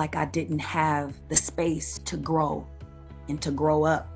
like I didn't have the space to grow and to grow up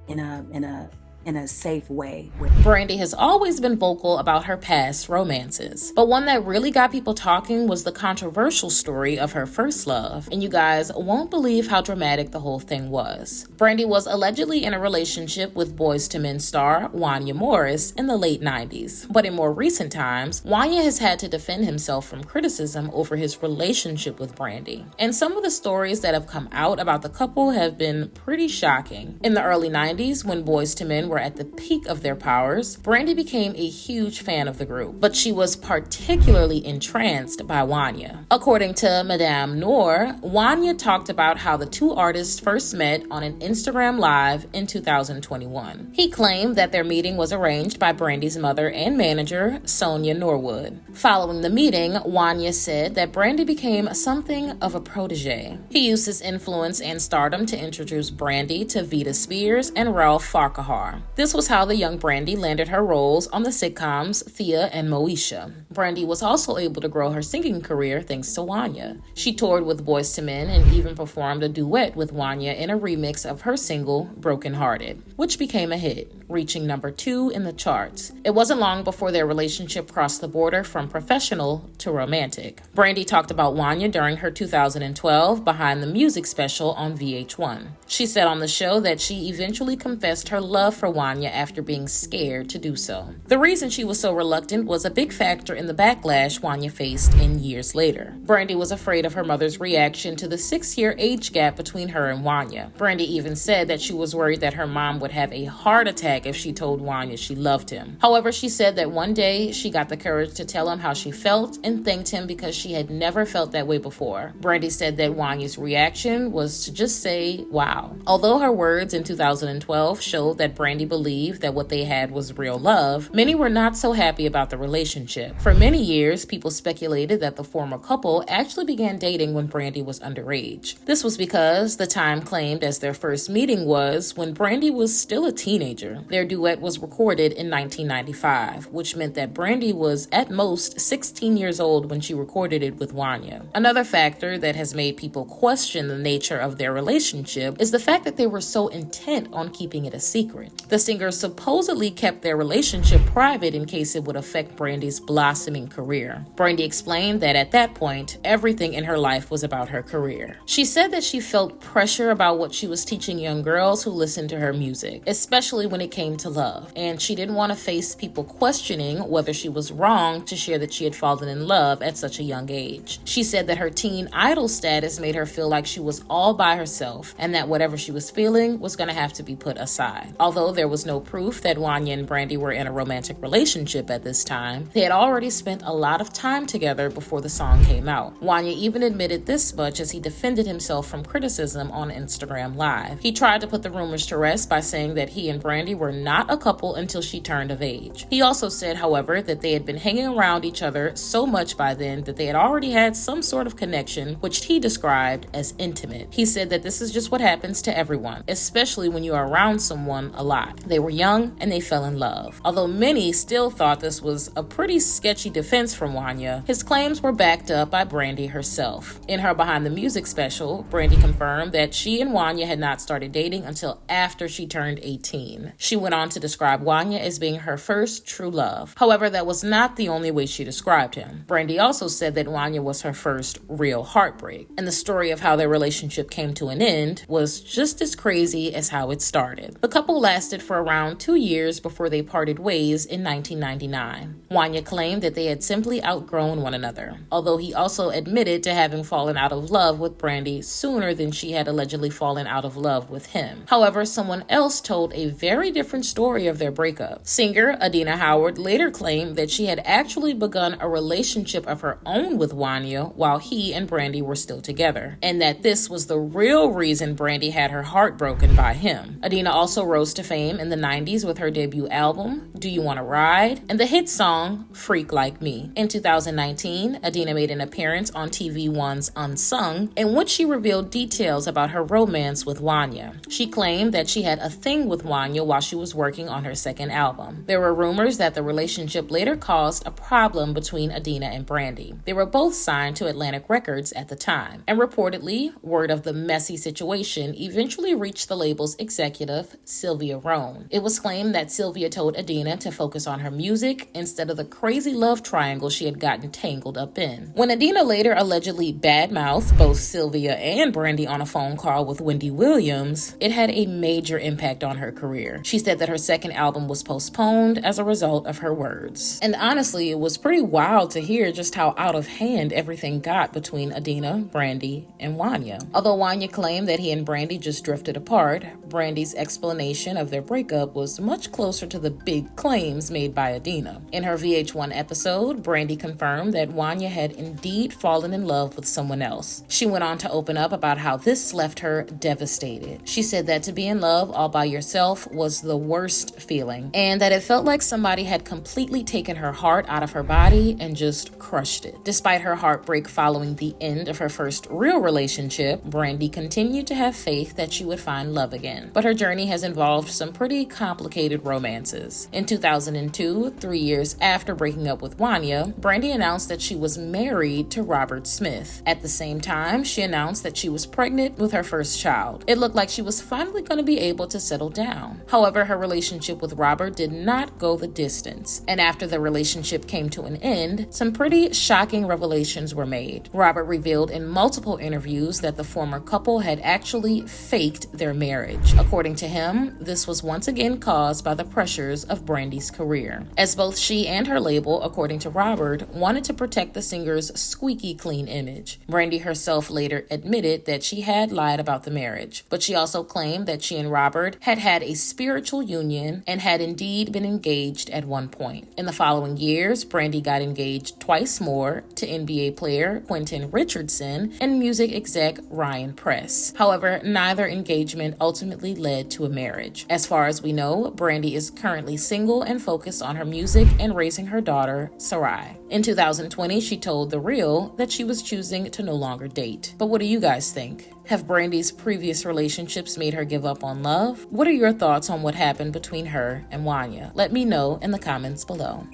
in a safe way. Brandy has always been vocal about her past romances, but one that really got people talking was the controversial story of her first love, and you guys won't believe how dramatic the whole thing was. Brandy was allegedly in a relationship with Boyz II Men star Wanya Morris in the late 90s, but in more recent times, Wanya has had to defend himself from criticism over his relationship with Brandy, and some of the stories that have come out about the couple have been pretty shocking. In the early 90s, when Boyz II Men were at the peak of their powers, Brandy became a huge fan of the group, but she was particularly entranced by Wanya. According to Madame Noor, Wanya talked about how the two artists first met on an Instagram Live in 2021. He claimed that their meeting was arranged by Brandy's mother and manager, Sonja Norwood. Following the meeting, Wanya said that Brandy became something of a protege. He used his influence and stardom to introduce Brandy to Vita Spears and Ralph Farquhar. This was how the young Brandy landed her roles on the sitcoms Thea and Moesha. Brandy was also able to grow her singing career thanks to Wanya. She toured with Boyz II Men and even performed a duet with Wanya in a remix of her single Brokenhearted, which became a hit, reaching number 2 in the charts. It wasn't long before their relationship crossed the border from professional to romantic. Brandy talked about Wanya during her 2012 Behind the Music special on VH1. She said on the show that she eventually confessed her love for Wanya after being scared to do so. The reason she was so reluctant was a big factor in the backlash Wanya faced in years later. Brandy was afraid of her mother's reaction to the 6-year age gap between her and Wanya. Brandy even said that she was worried that her mom would have a heart attack if she told Wanya she loved him. However, she said that one day she got the courage to tell him how she felt and thanked him because she had never felt that way before. Brandy said that Wanya's reaction was to just say, wow. Although her words in 2012 showed that Brandy believed that what they had was real love, many were not so happy about the relationship. For many years, people speculated that the former couple actually began dating when Brandy was underage. This was because the time claimed as their first meeting was when Brandy was still a teenager. Their duet was recorded in 1995, which meant that Brandy was at most 16 years old when she recorded it with Wanya. Another factor that has made people question the nature of their relationship is the fact that they were so intent on keeping it a secret. The singers supposedly kept their relationship private in case it would affect Brandy's blossoming career. Brandy explained that at that point, everything in her life was about her career. She said that she felt pressure about what she was teaching young girls who listened to her music, especially when it came to love, and she didn't want to face people questioning whether she was wrong to share that she had fallen in love at such a young age. She said that her teen idol status made her feel like she was all by herself and that whatever she was feeling was going to have to be put aside. Although there was no proof that Wanya and Brandy were in a romantic relationship at this time, they had already spent a lot of time together before the song came out. Wanya even admitted this much as he defended himself from criticism on Instagram Live. He tried to put the rumors to rest by saying that he and Brandy were not a couple until she turned of age. He also said, however, that they had been hanging around each other so much by then that they had already had some sort of connection, which he described as intimate. He said that this is just what happens to everyone, especially when you are around someone a lot. They were young and they fell in love. Although many still thought this was a pretty sketchy defense from Wanya, his claims were backed up by Brandy herself. In her Behind the Music special, Brandy confirmed that she and Wanya had not started dating until after she turned 18. She went on to describe Wanya as being her first true love. However, that was not the only way she described him. Brandy also said that Wanya was her first real heartbreak, and the story of how their relationship came to an end was just as crazy as how it started. The couple lasted for around 2 years before they parted ways in 1999. Wanya claimed that they had simply outgrown one another, although he also admitted to having fallen out of love with Brandy sooner than she had allegedly fallen out of love with him. However, someone else told a very different story of their breakup. Singer Adina Howard later claimed that she had actually begun a relationship of her own with Wanya while he and Brandy were still together, and that this was the real reason Brandy had her heart broken by him. Adina also rose to fame fame in the 90s with her debut album, Do You Wanna Ride? And the hit song, Freak Like Me. In 2019, Adina made an appearance on TV One's Unsung, in which she revealed details about her romance with Wanya. She claimed that she had a thing with Wanya while she was working on her second album. There were rumors that the relationship later caused a problem between Adina and Brandy. They were both signed to Atlantic Records at the time, and reportedly, word of the messy situation eventually reached the label's executive, Sylvia Rhone. It was claimed that Sylvia told Adina to focus on her music instead of the crazy love triangle she had gotten tangled up in. When Adina later allegedly badmouthed both Sylvia and Brandy on a phone call with Wendy Williams, it had a major impact on her career. She said that her second album was postponed as a result of her words. And honestly, it was pretty wild to hear just how out of hand everything got between Adina, Brandy, and Wanya. Although Wanya claimed that he and Brandy just drifted apart, Brandy's explanation of their breakup was much closer to the big claims made by Adina. In her VH1 episode, Brandy confirmed that Wanya had indeed fallen in love with someone else. She went on to open up about how this left her devastated. She said that to be in love all by yourself was the worst feeling, and that it felt like somebody had completely taken her heart out of her body and just crushed it. Despite her heartbreak following the end of her first real relationship, Brandy continued to have faith that she would find love again. But her journey has involved some pretty complicated romances. In 2002, 3 years after breaking up with Wanya, Brandy announced that she was married to Robert Smith. At the same time, she announced that she was pregnant with her first child. It looked like she was finally going to be able to settle down. However, her relationship with Robert did not go the distance, and after the relationship came to an end, some pretty shocking revelations were made. Robert revealed in multiple interviews that the former couple had actually faked their marriage. According to him, this was once again caused by the pressures of Brandy's career, as both she and her label, according to Robert, wanted to protect the singer's squeaky clean image. Brandy herself later admitted that she had lied about the marriage, but she also claimed that she and Robert had had a spiritual union and had indeed been engaged at one point. In the following years, Brandy got engaged twice more to NBA player Quentin Richardson and music exec Ryan Press. However, neither engagement ultimately led to a marriage. As far as we know, Brandy is currently single and focused on her music and raising her daughter, Sarai. In 2020, she told The Real that she was choosing to no longer date. But what do you guys think? Have Brandy's previous relationships made her give up on love? What are your thoughts on what happened between her and Wanya? Let me know in the comments below.